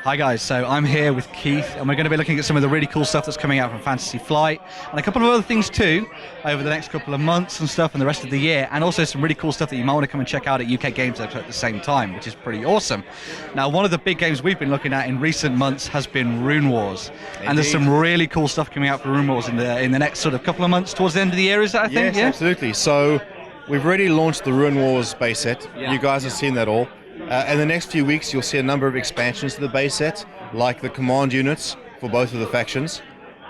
Hi guys, so I'm here with Keith and we're going to be looking at some of the really cool stuff that's coming out from Fantasy Flight and a couple of other things too over the next couple of months and stuff and the rest of the year, and also some really cool stuff that you might want to come and check out at UK Games Expo at the same time, which is pretty awesome. Now, one of the big games we've been looking at in recent months has been Rune Wars. Indeed. And there's some really cool stuff coming out for Rune Wars in the next sort of couple of months towards the end of the year, is that, I think? Yes, yeah? Absolutely. So we've already launched the Rune Wars base set. Yeah. You guys have seen that all. In the next few weeks, you'll see a number of expansions to the base set, like the command units for both of the factions,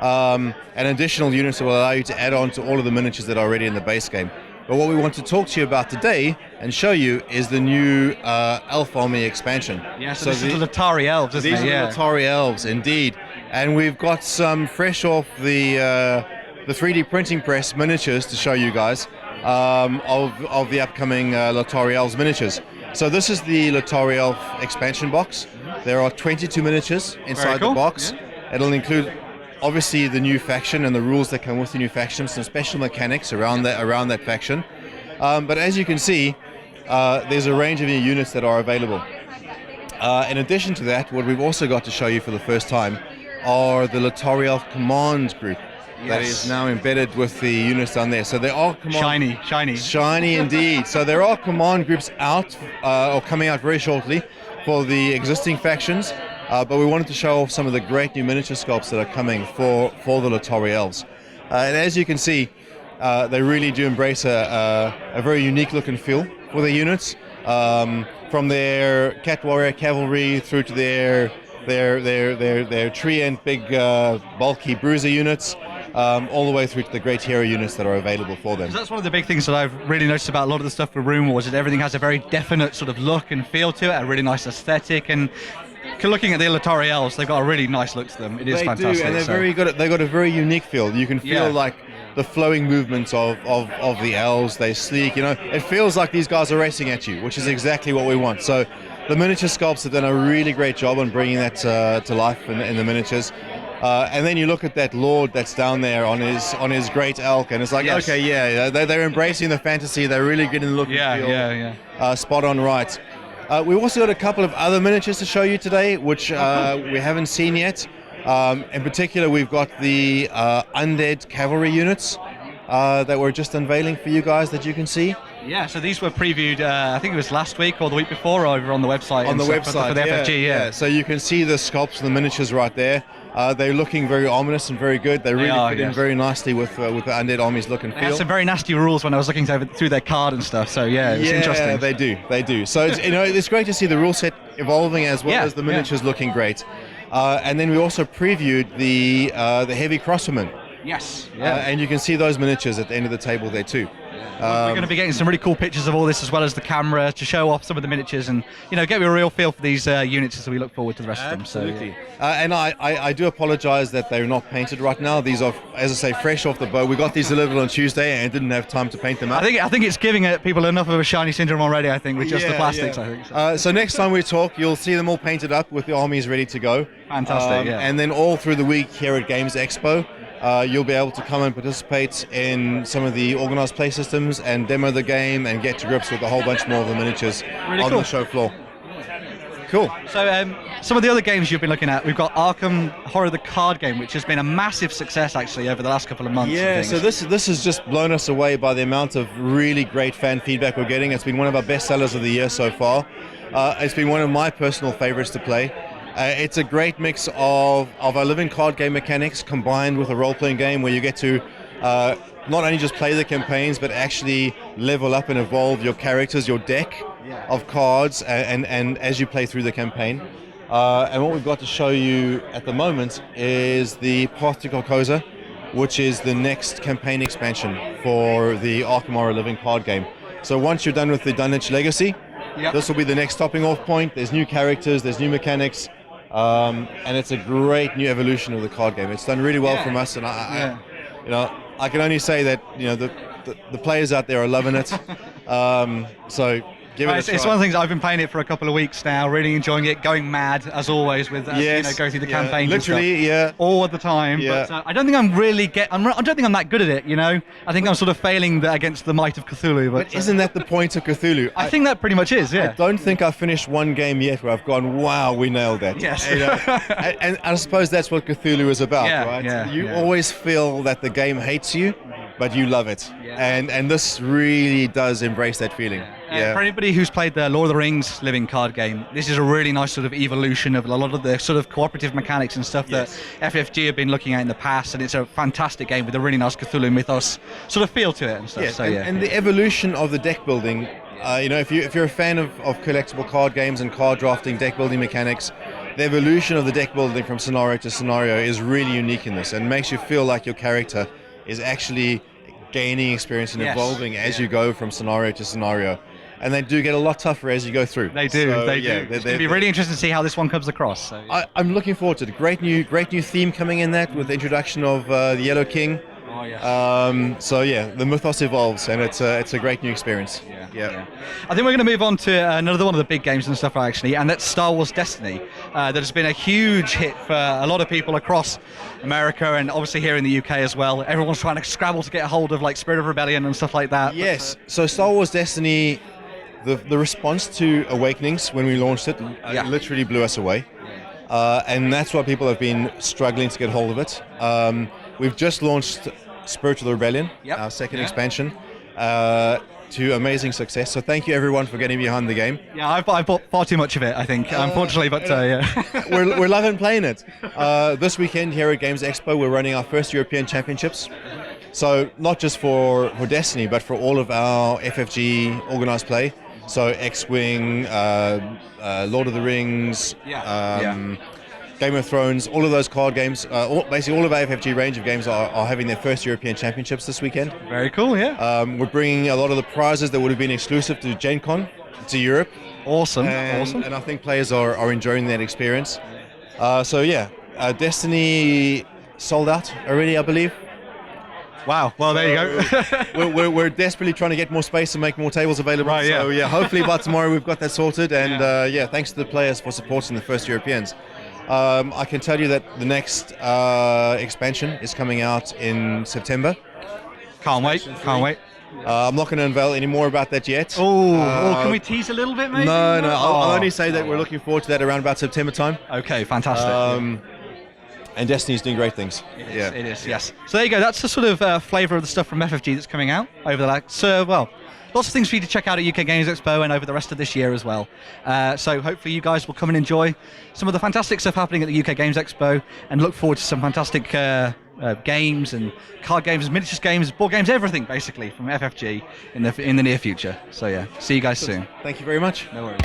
and additional units that will allow you to add on to all of the miniatures that are already in the base game. But what we want to talk to you about today and show you is the new Elf Army expansion. Yeah, so this is the Latari Elves, isn't it? These are the Latari Elves, indeed. And we've got some fresh off the 3D printing press miniatures to show you guys of the upcoming Latari Elves miniatures. So this is the Latari Elf expansion box. There are 22 miniatures inside the box. Yeah. It'll include obviously the new faction and the rules that come with the new faction, some special mechanics around that faction. But as you can see, there's a range of new units that are available. In addition to that, what we've also got to show you for the first time are the Latari Elf command group. Yes. That is now embedded with the units down there. So there are shiny indeed. So there are command groups out or coming out very shortly for the existing factions. But we wanted to show off some of the great new miniature sculpts that are coming for the Latari Elves. And as you can see, they really do embrace a very unique look and feel for their units. From their Cat Warrior Cavalry through to their tree and big bulky bruiser units. All the way through to the great hero units that are available for them. That's one of the big things that I've really noticed about a lot of the stuff for Rune Wars, is that everything has a very definite sort of look and feel to it, a really nice aesthetic, and looking at the Latari Elves, they've got a really nice look to them. It is fantastic. They do, and they're very good. They've got a very unique feel. You can feel like the flowing movements of the elves. They're sleek. You know, it feels like these guys are racing at you, which is exactly what we want. So the miniature sculpts have done a really great job on bringing that to life in the miniatures. And then you look at that lord that's down there on his great elk, and it's like, okay, yeah, they're embracing the fantasy. They're really getting the look and feel spot on right. We've also got a couple of other miniatures to show you today, which we haven't seen yet. In particular, we've got the undead cavalry units that we're just unveiling for you guys that you can see. Yeah, so these were previewed, I think it was last week or the week before, over on the website. On the website, for the FFG, yeah. So you can see the sculpts and the miniatures right there. They're looking very ominous and very good. They really fit in very nicely with the Undead Army's look and feel. Some very nasty rules when I was looking through their card and stuff, so it's interesting. Yeah, they do. So it's great to see the rule set evolving as well as the miniatures looking great. And then we also previewed the heavy crosswomen. Yes. And you can see those miniatures at the end of the table there too. We're going to be getting some really cool pictures of all this, as well as the camera, to show off some of the miniatures and get a real feel for these units as we look forward to the rest of them. Absolutely. And I do apologize that they're not painted right now. These are, as I say, fresh off the boat. We got these delivered on Tuesday and didn't have time to paint them up. I think it's giving people enough of a shiny syndrome already, I think, with just the plastics, I think. So next time we talk, you'll see them all painted up with the armies ready to go. Fantastic, And then all through the week here at Games Expo, you'll be able to come and participate in some of the organized play systems and demo the game and get to grips with a whole bunch more of the miniatures on the show floor. Cool. So some of the other games you've been looking at, we've got Arkham Horror the card game, which has been a massive success actually over the last couple of months. Yeah, so this has just blown us away by the amount of really great fan feedback we're getting. It's been one of our best sellers of the year so far. It's been one of my personal favorites to play. It's a great mix of our living card game mechanics combined with a role-playing game where you get to not only just play the campaigns, but actually level up and evolve your characters, your deck of cards, and as you play through the campaign. And what we've got to show you at the moment is the Path to Carcosa, which is the next campaign expansion for the Arkham Horror living card game. So once you're done with the Dunwich Legacy, this will be the next stopping off point. There's new characters, there's new mechanics, and it's a great new evolution of the card game. It's done really well from us, and I can only say that the players out there are loving it. So Give it a It's try. one of the things. I've been playing it for a couple of weeks now, really enjoying it, going mad as always with go through the campaigns. Literally, and stuff, all of the time. Yeah. But I don't think I'm really I don't think I'm that good at it. I think I'm sort of failing against the might of Cthulhu. But Isn't that the point of Cthulhu? I think that pretty much is. I Yeah. don't think I've finished one game yet where I've gone, wow, we nailed that. Yes. And I suppose that's what Cthulhu is about, Yeah, right? yeah, You yeah. always feel that the game hates you, but you love it. Yeah. And this really does embrace that feeling. For anybody who's played the Lord of the Rings living card game, this is a really nice sort of evolution of a lot of the sort of cooperative mechanics and stuff that FFG have been looking at in the past, and it's a fantastic game with a really nice Cthulhu mythos sort of feel to it and stuff. Yes, So and the evolution of the deck building, if you're a fan of collectible card games and card drafting, deck building mechanics, the evolution of the deck building from scenario to scenario is really unique in this, and makes you feel like your character is actually gaining experience and Yes. evolving as you go from scenario to scenario. And they do get a lot tougher as you go through. They do. So, They do. It's going to be really interesting to see how this one comes across. So, I'm looking forward to it. Great new theme coming in that with the introduction of the Yellow King. oh yeah. So the mythos evolves, and it's a great new experience. Yeah. I think we're going to move on to another one of the big games and stuff actually, and that's Star Wars Destiny. That has been a huge hit for a lot of people across America and obviously here in the UK as well. Everyone's trying to scrabble to get a hold of like Spirit of Rebellion and stuff like that. Yes. So Star Wars Destiny, the response to Awakenings when we launched it literally blew us away, and that's why people have been struggling to get hold of it. We've just launched Spirit of the Rebellion, our second expansion, to amazing success. So thank you everyone for getting behind the game. Yeah, I bought far too much of it, I think, unfortunately, but yeah. We're loving playing it. This weekend here at Games Expo, we're running our first European Championships. So not just for Destiny, but for all of our FFG organized play. So X-Wing, Lord of the Rings, Game of Thrones, all of those card games, basically all of our FFG range of games are having their first European Championships this weekend. Very cool, yeah. We're bringing a lot of the prizes that would have been exclusive to Gen Con to Europe. Awesome. And I think players are enjoying that experience. Destiny sold out already, I believe. Wow. Well, there you go. we're desperately trying to get more space and make more tables available. Right, yeah. So hopefully by tomorrow we've got that sorted. And thanks to the players for supporting the first Europeans. I can tell you that the next expansion is coming out in September. Can't wait. I'm not going to unveil any more about that yet. Can we tease a little bit, maybe? No. I'll only say that we're looking forward to that around about September time. Okay, fantastic. And Destiny's doing great things. It is, yes. So there you go. That's the sort of flavour of the stuff from FFG that's coming out over the next, lots of things for you to check out at UK Games Expo and over the rest of this year as well. So hopefully you guys will come and enjoy some of the fantastic stuff happening at the UK Games Expo and look forward to some fantastic games and card games, miniatures games, board games, everything basically from FFG in the near future. So see you guys soon. Thank you very much. No worries.